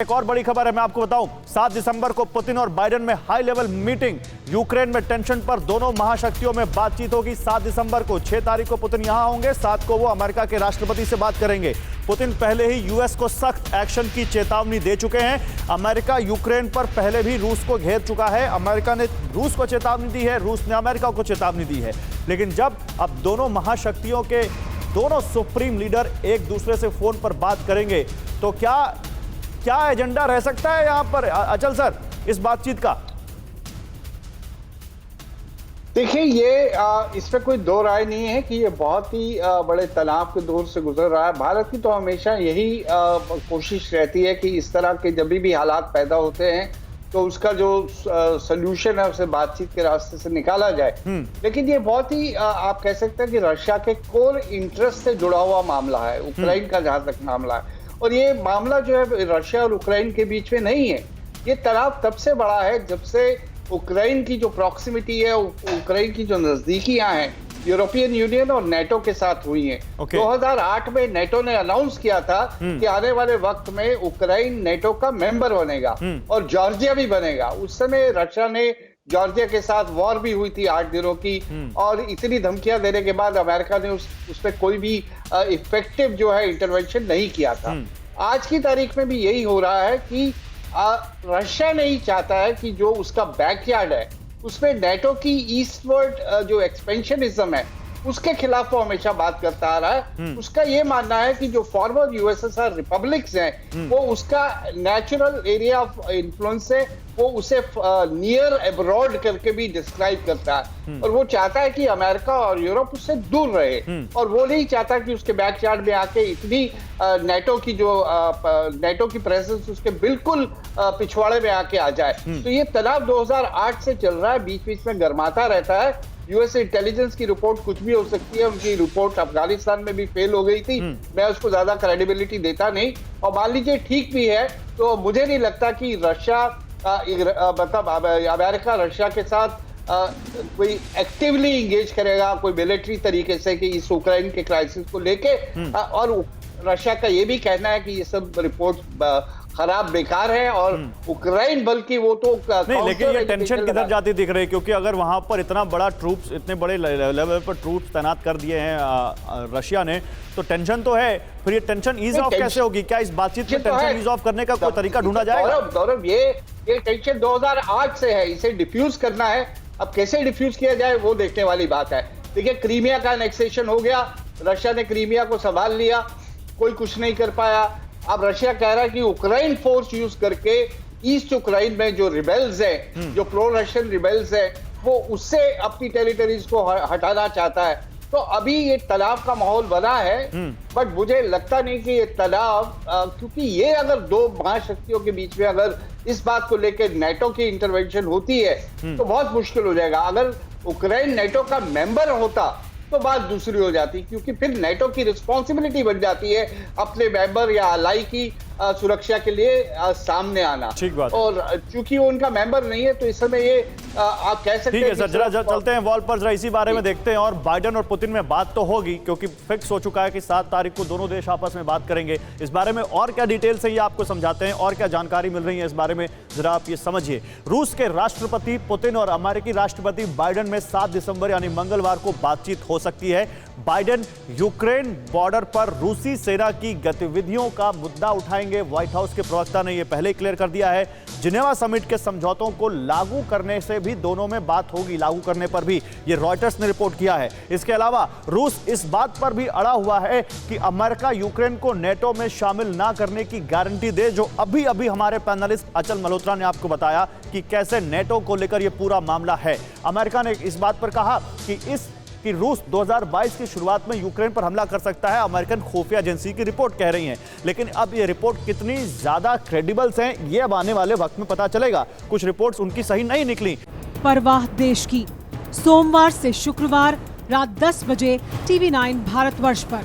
एक और बड़ी खबर है, मैं आपको बताऊं, 7 दिसंबर को पुतिन और बाइडेन में हाई लेवल मीटिंग। यूक्रेन में टेंशन पर दोनों महाशक्तियों में बातचीत होगी 7 दिसंबर को। 6 तारीख को पुतिन यहां होंगे, 7 को वो अमेरिका के राष्ट्रपति से बात करेंगे। पुतिन पहले ही यूएस को सख्त एक्शन की चेतावनी दे चुके हैं। अमेरिका यूक्रेन पर पहले भी रूस को घेर चुका है। अमेरिका ने रूस को चेतावनी दी है, रूस ने अमेरिका को चेतावनी दी है। लेकिन जब अब दोनों महाशक्तियों के दोनों सुप्रीम लीडर एक दूसरे से फोन पर बात करेंगे तो क्या एजेंडा रह सकता है यहां पर, अचल सर, इस बातचीत का? देखिए, ये इसमें कोई दो राय नहीं है कि ये बहुत ही बड़े तनाव के दौर से गुजर रहा है। भारत की तो हमेशा यही कोशिश रहती है कि इस तरह के जब भी हालात पैदा होते हैं तो उसका जो सल्यूशन है उसे बातचीत के रास्ते से निकाला जाए। लेकिन ये बहुत ही आप कह सकते हैं कि रशिया के कोर इंटरेस्ट से जुड़ा हुआ मामला है, उक्रेन का जहां तक मामला है। और ये मामला जो है रशिया और उक्रेन के बीच में नहीं है। ये तनाव तब से बड़ा है जब से उक्रेन की जो प्रॉक्सिमिटी है, उक्रेन की जो नजदीकियां हैं यूरोपियन यूनियन और नेटो के साथ हुई हैं। 2008 में नेटो ने अनाउंस किया था कि आने वाले वक्त में उक्रेन नेटो का मेंबर बनेगा और जॉर्जिया भी बनेगा। उस समय रशिया ने जॉर्जिया के साथ वॉर भी हुई थी 8 दिनों की, और इतनी धमकियां देने के बाद अमेरिका ने उस पर कोई भी इफेक्टिव जो है इंटरवेंशन नहीं किया था। आज की तारीख में भी यही हो रहा है कि रशिया नहीं चाहता है कि जो उसका बैकयार्ड है उसमें नेटो की ईस्टवर्ड जो एक्सपेंशनिज्म है उसके खिलाफ वो हमेशा बात करता आ रहा है। उसका ये मानना है कि जो फॉर्मर यूएसएसआर रिपब्लिक्स हैं वो उसका नेचुरल एरिया ऑफ इन्फ्लुएंस है, वो उसे नियर अब्रॉड करके भी डिस्क्राइब करता है। और वो चाहता है कि अमेरिका और यूरोप उससे दूर रहे, और वो नहीं चाहता कि उसके बैकयार्ड में आके इतनी नेटो की प्रेजेंस उसके बिल्कुल पिछवाड़े में आके आ जाए। तो ये तनाव 2008 से चल रहा है, बीच बीच में गर्माता रहता है। यूएस इंटेलिजेंस की रिपोर्ट कुछ भी हो सकती है, उनकी रिपोर्ट अफगानिस्तान में भी फेल हो गई थी, मैं उसको ज्यादा क्रेडिबिलिटी देता नहीं। और मान लीजिए ठीक भी है तो मुझे नहीं लगता कि रशिया मतलब अमेरिका रशिया के साथ कोई एक्टिवली इंगेज करेगा कोई मिलिट्री तरीके से कि इस उक्रेन के क्राइसिस को लेके। और रशिया का ये भी कहना है कि ये सब रिपोर्ट खराब बेकार है, और उक्रेन बल्कि वो तो नहीं, लेकिन ये टेंशन किधर जाती दिख रही है? क्योंकि अगर वहां पर इतना बड़ा ट्रूप्स, इतने बड़े लेवल पर ट्रूप्स तैनात कर दिए हैं रशिया ने, तो टेंशन तो है। फिर ये टेंशन ईज ऑफ कैसे होगी? क्या इस बातचीत में टेंशन ईज ऑफ करने का कोई तरीका ढूंढा जाएगा? गौरव, ये टेंशन 2008 से है, इसे डिफ्यूज करना है। अब कैसे डिफ्यूज किया जाए वो देखने वाली बात है। देखिए, क्रीमिया का एनेक्सेशन हो गया, रशिया ने क्रीमिया को संभाल लिया, कोई कुछ नहीं कर पाया। अब रशिया कह रहा है कि उक्रेन फोर्स यूज करके ईस्ट उक्रेन में जो रिबेल्स है, जो प्रो रशियन रिबेल्स है, वो उससे अपनी टेरिटरीज को हटाना चाहता है। तो अभी ये तनाव का माहौल बना है, बट मुझे लगता नहीं कि ये तनाव, क्योंकि ये अगर दो महाशक्तियों के बीच में अगर इस बात को लेकर नेटो की इंटरवेंशन होती है तो बहुत मुश्किल हो जाएगा। अगर उक्रेन नेटो का मेंबर होता तो बात दूसरी हो जाती, क्योंकि फिर नेटो की रिस्पॉन्सिबिलिटी बन जाती है अपने मेंबर या अलाई की सुरक्षा के लिए सामने आना। ठीक बात। और चूंकि वो उनका मेंबर नहीं है तो इस समय ये आप कह सकते हैं। ठीक है सर, जरा चलते हैं वॉल पर, जरा इसी बारे में देखते हैं। और बाइडेन और पुतिन में बात तो होगी, क्योंकि फिक्स हो चुका है कि 7 तारीख को दोनों देश आपस में बात करेंगे। इस बारे में और क्या डिटेल्स है ये आपको समझाते हैं, और क्या जानकारी मिल रही है इस बारे में जरा आप ये समझिए। रूस के राष्ट्रपति पुतिन और अमेरिकी राष्ट्रपति बाइडेन में 7 दिसंबर यानी मंगलवार को बातचीत हो सकती है। बाइडेन यूक्रेन बॉर्डर पर रूसी सेना की गतिविधियों का मुद्दा उठाएंगे। व्हाइट हाउस के प्रवक्ता ने यह पहले ही क्लियर कर दिया है। जिनेवा समिट के समझौतों को लागू करने से भी दोनों में बात होगी, लागू करने पर भी, ये रॉयटर्स ने रिपोर्ट किया है। इसके अलावा रूस इस बात पर भी अड़ा हुआ है कि अमेरिका यूक्रेन को नेटो में शामिल ना करने की गारंटी दे, जो अभी अभी हमारे पैनलिस्ट अचल मल्होत्रा ने आपको बताया कि कैसे नेटो को लेकर यह पूरा मामला है। अमेरिका ने इस बात पर कहा कि रूस 2022 की शुरुआत में यूक्रेन पर हमला कर सकता है, अमेरिकन खुफिया एजेंसी की रिपोर्ट कह रही है। लेकिन अब ये रिपोर्ट कितनी ज्यादा क्रेडिबल्स हैं ये अब आने वाले वक्त में पता चलेगा। कुछ रिपोर्ट्स उनकी सही नहीं निकली। परवाह देश की, सोमवार से शुक्रवार रात 10 बजे TV9 भारतवर्ष पर।